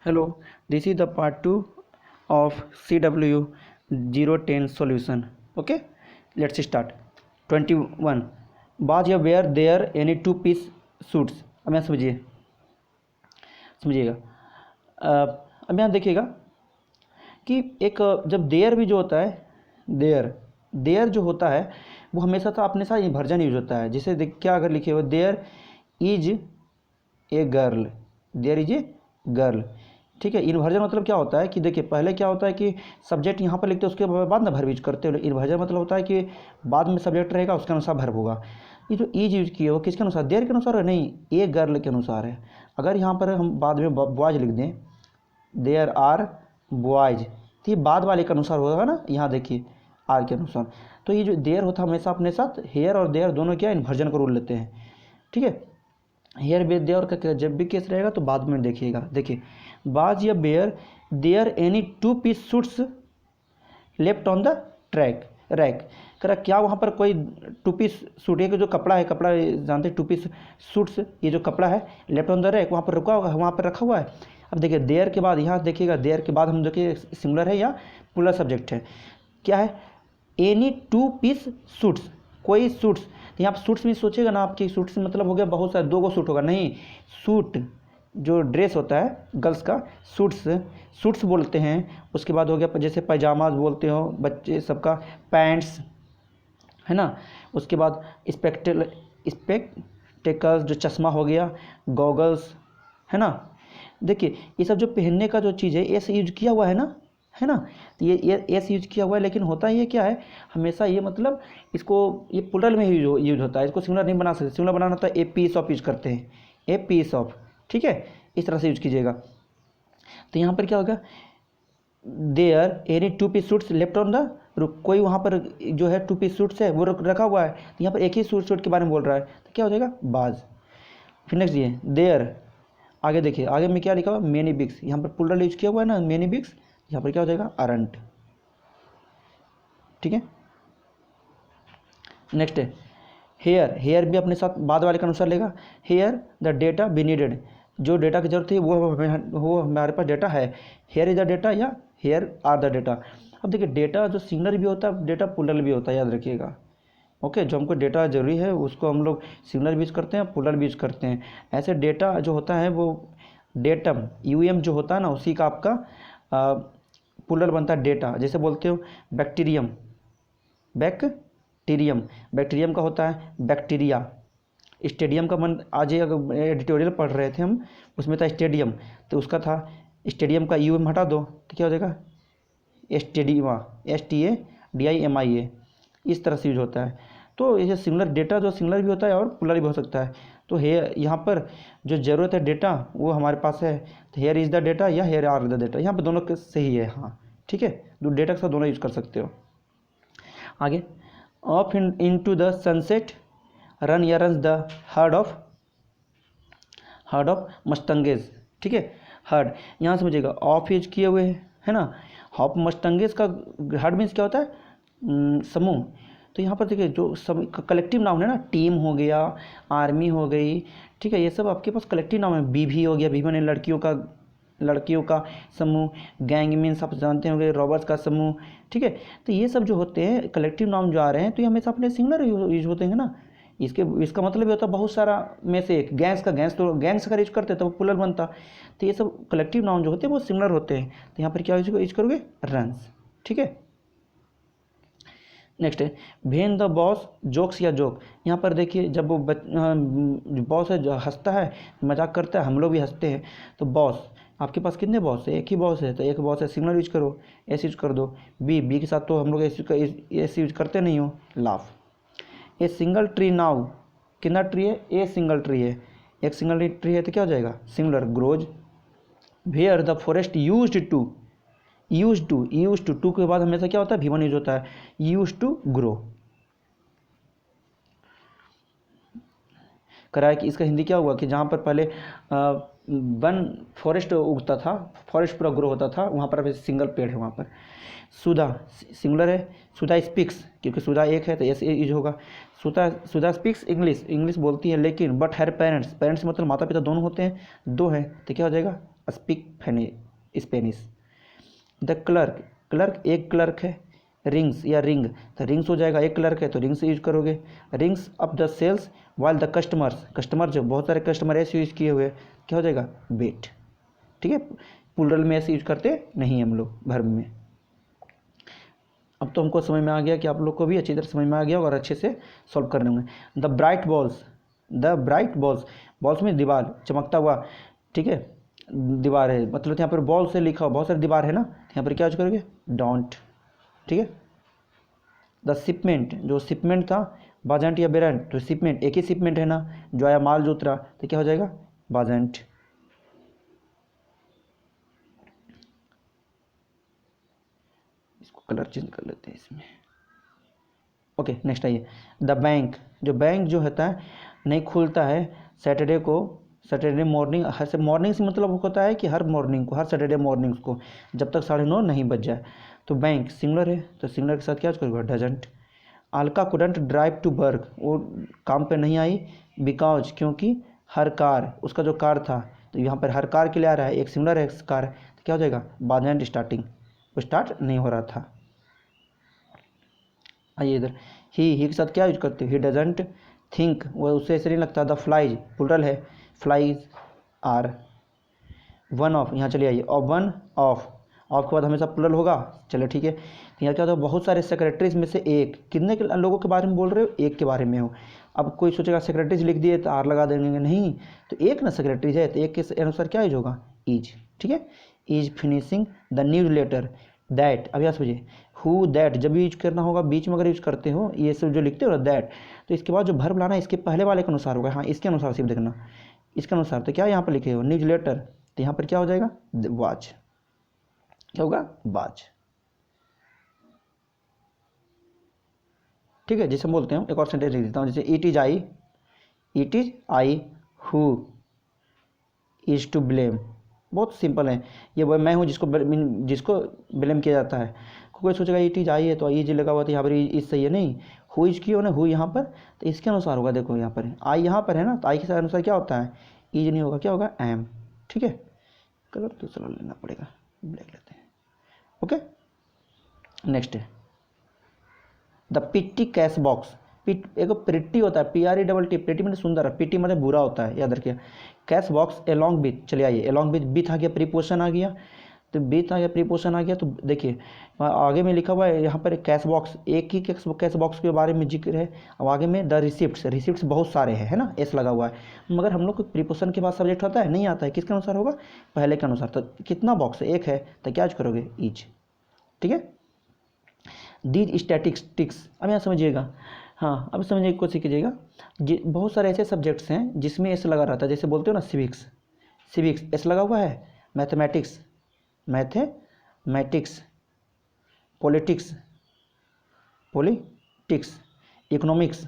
Hello, this is the part 2 of CW 010 solution. Okay, let's start. 21. Baz या wear there any two piece suits. अब यहाँ समझिएगा। अब यहाँ देखिएगा कि एक जब देयर भी जो होता है देयर जो होता है वो हमेशा तो अपने साथ इन्वर्जन यूज होता है। जैसे क्या अगर लिखे हुए there is a girl, there is a girl, ठीक है। इन्वर्जन मतलब क्या होता है कि देखिए पहले क्या होता है कि सब्जेक्ट यहाँ पर लिखते हैं, उसके बाद ना वर्ब यूज करते हो। इन्वर्जन मतलब होता है कि बाद में सब्जेक्ट रहेगा उसके अनुसार वर्ब होगा। ये जो ईज यूज किया वो किसके अनुसार, देयर के अनुसार है? नहीं, ए गर्ल के अनुसार है। अगर यहाँ पर हम बाद में बॉयज लिख दें, देयर आर बॉयज, तो ये बाद वाले के अनुसार होगा ना। यहाँ देखिए आर के अनुसार। तो ये जो देयर होता है हमेशा अपने साथ हेयर और देयर दोनों क्या इन्वर्जन को रूल लेते हैं, ठीक है। हेयर बे देयर का जब भी केस रहेगा तो बाद में देखिएगा। देखिए बाज या were there any two piece suits left on the track rack. करा क्या वहाँ पर कोई टू पीस सूट, एक जो कपड़ा है, कपड़ा जानते हैं टू पीस सूट्स, ये जो कपड़ा है लेफ्ट ऑन द रैक वहाँ पर रुका हुआ, वहाँ पर रखा हुआ है। अब देखिए देयर के बाद यहाँ देखिएगा, देयर के बाद हम देखिए सिंगुलर है या प्लूरल सब्जेक्ट है, क्या है? एनी टू पीस सूट्स, कोई सूट्स। तो यहाँ पर सूट्स में सोचेगा ना आपकी, सूट्स मतलब हो गया बहुत सारे, दो गो सूट होगा, नहीं। सूट जो ड्रेस होता है गर्ल्स का, सूट्स बोलते हैं। उसके बाद हो गया जैसे पैजामाज बोलते हो बच्चे सबका, पैंट्स है ना। उसके बाद स्पेक्टेकल्स जो चश्मा हो गया, गॉगल्स है ना। देखिए ये सब जो पहनने का जो चीज़ है एस यूज किया हुआ है ना, है ना। तो ये एस यूज किया हुआ है, लेकिन होता ये क्या है हमेशा ये मतलब इसको ये प्लूरल में ही यूज होता है, इसको सिंगुलर नहीं बना सकते। सिंगुलर बनाना होता है ए पीस ऑफ यूज करते हैं, ए पीस ऑफ, ठीक है, इस तरह से यूज कीजिएगा। तो यहाँ पर क्या होगा, there any two piece suits left on the, कोई वहाँ पर जो है टू पीस सूट्स है वो रखा हुआ है, तो यहाँ पर एक ही सूट के बारे में बोल रहा है, तो क्या हो जाएगा बाज। फिर नेक्स्ट ये देयर, आगे देखिए आगे में क्या लिखा हुआ, मेनी बिग्स, यहाँ पर प्लूरल यूज किया हुआ है ना, मेनी बिग्स, यहाँ पर क्या हो जाएगा अरंट, ठीक है। नेक्स्ट है हेयर, हेयर भी अपने साथ बाद वाले के अनुसार लेगा। Here the data be needed, जो डेटा की जरूरत है वो हमारे पास डेटा है। हेयर इज द डेटा या हेयर आर द डेटा। अब देखिए डेटा जो सिंगुलर भी होता है, डेटा प्लूरल भी होता है, याद रखिएगा। ओके, जो हमको डेटा जरूरी है उसको हम लोग सिंगुलर भी यूज करते हैं, प्लूरल भी यूज करते हैं। ऐसे डेटा जो होता है वो डेटम यूएम जो होता है ना, उसी का आपका प्लूरल बनता है डेटा। जैसे बोलते हो बैक्टीरियम, बैक्टीरियम का होता है बैक्टीरिया। स्टेडियम का मन आज एडिटोरियल पढ़ रहे थे हम, उसमें था स्टेडियम, तो उसका था स्टेडियम का यू एम हटा दो तो क्या हो जाएगा स्टेडियमा, STADIMIA, इस तरह से यूज होता है। तो ये सिंगुलर डेटा जो सिंगुलर भी होता है और प्लूरल भी हो सकता है। तो हेयर यहाँ पर जो ज़रूरत है डेटा वो हमारे पास है, तो हेयर इज़ द डेटा या हेयर आर द डेटा, यहाँ पर दोनों सही है, हाँ ठीक है, डेटा के साथ दोनों यूज कर सकते हो। आगे off into the sunset ran या ran the herd of mustangs, ठीक है। हर्ड यहाँ समझिएगा ऑफ यूज किए हुए है ना। ऑफ मस्टंगेज का हर्ड मीन्स क्या होता है, समूह। तो यहाँ पर देखिए जो सब कलेक्टिव नाउन है ना, टीम हो गया, आर्मी हो गई, ठीक है, ये सब आपके पास कलेक्टिव नाउन है। बीवी हो गया, बीवी माने लड़कियों का समूह। गैंग मीन्स आप जानते होंगे रॉबर्स का समूह, ठीक है। तो ये सब जो होते हैं कलेक्टिव नाउन जो आ रहे हैं तो ये हमेशा अपने सिंगुलर यूज होते हैं ना। इसका मतलब ये होता है बहुत सारा में से एक। गैंग्स अगर यूज करते तो वो प्लूरल बनता। तो ये सब कलेक्टिव नाउन जो होते हैं वो सिंगुलर होते हैं। तो यहाँ पर क्या यूज करोगे, रन्स, ठीक है। नेक्स्ट है भेन द बॉस जोक्स या जोक। यहाँ पर देखिए जब वो बॉस है जो हंसता है, मजाक करता है, हम लोग भी हंसते हैं। तो बॉस, आपके पास कितने बॉस है, एक ही बॉस है, तो एक बॉस है, सिंगुलर यूज करो, एस यूज कर दो। बी के साथ तो हम लोग एस यूज करते नहीं हो, laugh. A single tree now, कितना ट्री है, ए सिंगल ट्री है, एक सिंगल ट्री है तो क्या हो जाएगा singular, grows. Where the forest used to के बाद हमेशा क्या होता है V1 यूज होता है, यूज टू ग्रो। कराया कि इसका हिंदी क्या हुआ कि जहाँ पर पहले वन फॉरेस्ट उगता था, फॉरेस्ट पूरा ग्रो होता था, वहाँ पर सिंगल पेड़ है वहाँ पर। सुधा सिंगुलर है, सुधा स्पीक्स, क्योंकि सुधा एक है तो एस यूज होगा। सुधा स्पीक्स इंग्लिश बोलती है, लेकिन बट हर पेरेंट्स मतलब माता पिता दोनों होते हैं, दो हैं तो क्या हो जाएगा speak Spanish. The clerk, clerk एक क्लर्क है। रिंग्स या रिंग, तो रिंग्स हो जाएगा, एक क्लर्क है तो रिंग्स यूज करोगे। Rings up the sales while the customers, customer जो बहुत सारे कस्टमर ऐसे यूज किए हुए, क्या हो जाएगा बेट। ठीक है, प्लूरल में ऐसे यूज करते नहीं हम लोग वर्ब में। अब तो हमको समझ में आ गया कि आप लोग को भी अच्छी तरह समझ में आ गया और अच्छे से सॉल्व करने होंगे। The bright balls, the bright balls, balls में दीवार चमकता हुआ, ठीक है, दीवार है मतलब यहाँ पर बॉल से लिखा हुआ बहुत सारी दीवार है ना, यहाँ पर क्या यूज करोगे डोंट। ठीक है, द शिपमेंट, जो शिपमेंट था बाजेंट या बेरेंट, तो शिपमेंट एक ही शिपमेंट है ना, जो आया माल जो उतरा, तो क्या हो जाएगा बाजेंट। इसको कलर चेंज कर लेते हैं इसमें। ओके नेक्स्ट आइए, द बैंक, जो बैंक जो होता है नहीं खुलता है सैटरडे को, सैटरडे मॉर्निंग, हर मॉर्निंग से मतलब होता है कि हर मॉर्निंग को, हर सैटरडे मॉर्निंग को जब तक 9:30 नहीं बज जाए। तो बैंक सिंगुलर है तो सिंगुलर के साथ क्या करोगे doesn't. Alka couldn't drive to work, वो काम पे नहीं आई बिकॉज, क्योंकि हर कार, उसका जो कार था, तो यहाँ पर हर कार के लिए आ रहा है, एक सिंगुलर है कार, तो क्या हो जाएगा बाजेंट स्टार्टिंग, वो स्टार्ट नहीं हो रहा था। आइए इधर, ही के साथ क्या यूज करते हो, ही डजेंट थिंक, वो उससे ऐसे नहीं लगता। द फ्लाइज प्लूरल है, फ्लाइज आर। वन ऑफ, यहाँ चलिए आइए, और वन ऑफ के बाद हमेशा प्लूरल होगा, चलो ठीक है। यहाँ क्या होता है, बहुत सारे सेक्रेटरीज में से एक, कितने के लोगों के बारे में बोल रहे हो, एक के बारे में हो। अब कोई सोचेगा सेक्रेटरीज लिख दिए तो आर लगा देंगे, नहीं, तो एक ना सेक्रेटरीज है तो एक के अनुसार क्या यूज होगा इज। ठीक है, is finishing the newsletter that. अब यहाँ समझिए, हु दैट जब यूज करना होगा, बीच में अगर यूज करते हो ये सब जो लिखते हो ना दैट, तो इसके बाद जो वर्ब लाना इसके पहले वाले के अनुसार होगा। हाँ इसके अनुसार सिर्फ देखना, इसके अनुसार, तो क्या यहाँ पर लिखे हो न्यूज लेटर, तो यहाँ पर क्या हो जाएगा वाच, क्या होगा बाज। ठीक है, जैसे हम बोलते हैं, एक और सेंटेंस लिख देता हूँ, जैसे it is I who is to blame. बहुत सिंपल है ये, वो मैं हूँ जिसको ब्लेम किया जाता है। कोई सोचेगा इट इज आई है तो इज लगा हुआ, तो यहाँ पर इज सही है, नहीं, हु इज की हो ना, हु यहाँ पर, तो इसके अनुसार होगा। देखो यहाँ पर आई यहाँ पर है ना, तो आई के अनुसार क्या होता है इज नहीं होगा, क्या होगा एम। ठीक है, कलर दूसरा लेना पड़ेगा, ब्लैक लेते हैं। ओके नेक्स्ट है द पिट्टी कैश बॉक्स। एक प्रिट्टी होता है, PRETT, प्रिट्टी मतलब सुंदर है, पिट्टी मतलब बुरा होता है, याद रखिए। कैश बॉक्स एलॉन्ग विथ, चलिए आइए, एलॉन्ग विथ, विथ आ गया प्रीपोजिशन आ गया, तो विथ आ गया प्रीपोजिशन आ गया, तो देखिए आगे में लिखा हुआ है यहाँ पर कैश बॉक्स, एक ही कैश बॉक्स के बारे में जिक्र है। अब आगे में द रिसिप्ट्स बहुत सारे हैं, है ना, एस लगा हुआ है, मगर हम लोग को प्रीपोजिशन के बाद सब्जेक्ट होता है नहीं आता है, किसके अनुसार होगा पहले के अनुसार। तो कितना बॉक्स है, एक है, तो क्या करोगे इज। ठीक है, दीज स्टैटिस्टिक्स, अब यहाँ समझिएगा, हाँ अब समझने की कोशिश कीजिएगा। बहुत सारे ऐसे सब्जेक्ट्स हैं जिसमें एस लगा रहता है, जैसे बोलते हो ना सिविक्स एस लगा हुआ है, मैथमेटिक्स, पॉलिटिक्स, इकोनॉमिक्स,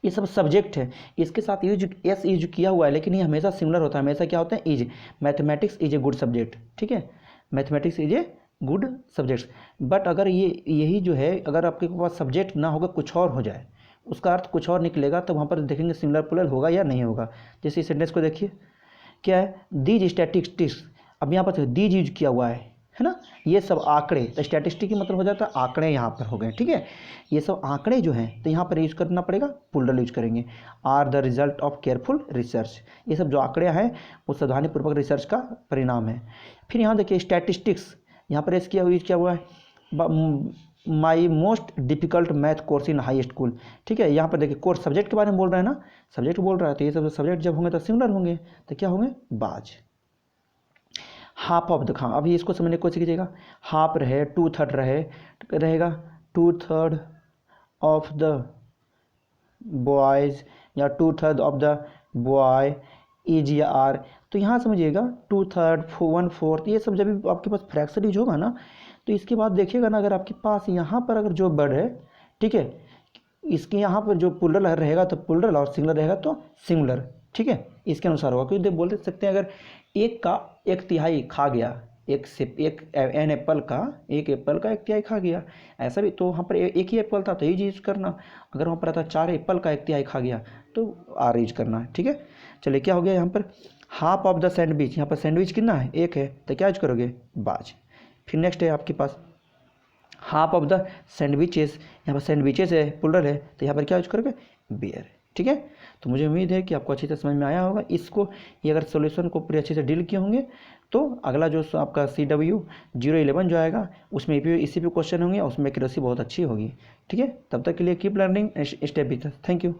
ये सब सब्जेक्ट है, इसके साथ एस यूज किया हुआ है, लेकिन ये हमेशा सिमिलर होता है, हमेशा क्या होता है is. Mathematics is a good subject, ठीक है, mathematics is a good subjects. But अगर यही जो है, अगर आपके पास सब्जेक्ट ना होगा कुछ और हो जाए, उसका अर्थ कुछ और निकलेगा, तो वहाँ पर देखेंगे सिमिलर प्लूरल होगा या नहीं होगा। जैसे इस सेंटेंस को देखिए, क्या है दीज स्टैटिस्टिक्स, अब यहाँ पर दीज यूज किया हुआ है ना, ये सब आंकड़े, तो स्टैटिस्टिक की मतलब हो जाता है आंकड़े, यहाँ पर हो गए। ठीक है, ये सब आंकड़े जो हैं, तो यहाँ पर यूज करना पड़ेगा प्लूरल यूज करेंगे। Are the result of careful research, ये सब जो आंकड़े हैं वो सावधानीपूर्वक रिसर्च का परिणाम है। फिर यहाँ देखिए स्टैटिस्टिक्स, यहाँ पर इसकी यूज किया हुआ है, my most difficult math course in high school. ठीक है, यहाँ पर देखिए कोर्स सब्जेक्ट के बारे में बोल रहा है ना, सब्जेक्ट बोल रहा है, तो ये सब सब्जेक्ट जब होंगे तो सिमिलर होंगे, तो क्या होंगे बाज। हाफ ऑफ द, हाँ अभी इसको समझने की कोशिश कीजिएगा, हाफ रहे, 2/3 रहेगा 2/3 ऑफ द बॉयज़, या 2/3 ऑफ द बॉय इज या आर। तो यहाँ समझिएगा 2/3, 1/4, ये सब जब भी आपके पास फ्रैक्शन यूज होगा ना, तो इसके बाद देखिएगा ना, अगर आपके पास यहाँ पर अगर जो वर्ड है, ठीक है, इसके यहाँ पर जो प्लूरल रहेगा तो प्लूरल, और सिंगुलर रहेगा तो सिंगुलर। ठीक है, इसके अनुसार होगा, क्योंकि बोल सकते हैं अगर एक का 1/3 खा गया, एक एप्पल का 1/3 खा गया, ऐसा भी, तो वहाँ पर एक ही एप्पल था तो ये यूज करना, अगर वहाँ पर आता 4 एप्पल का 1/3 खा गया तो आर यूज करना है। ठीक है, चलिए क्या हो गया यहाँ पर, हाफ ऑफ द सैंडविच, यहाँ पर सैंडविच कितना है, एक है, तो क्या यूज करोगे, बाज। फिर नेक्स्ट है आपके पास हाफ ऑफ द सैंडविचेस, यहाँ पर सैंडविचेस है, प्लुरल है, तो यहाँ पर क्या यूज करोगे, बियर। ठीक है, तो मुझे उम्मीद है कि आपको अच्छी तरह समझ में आया होगा। इसको ये अगर सॉल्यूशन को पूरे अच्छे से डील किए होंगे तो अगला जो आपका CW011 जो आएगा उसमें भी इसी पे क्वेश्चन होंगे और उसमें एक्यूरेसी बहुत अच्छी होगी। ठीक है, तब तक के लिए keep learning, stay with us. Thank you.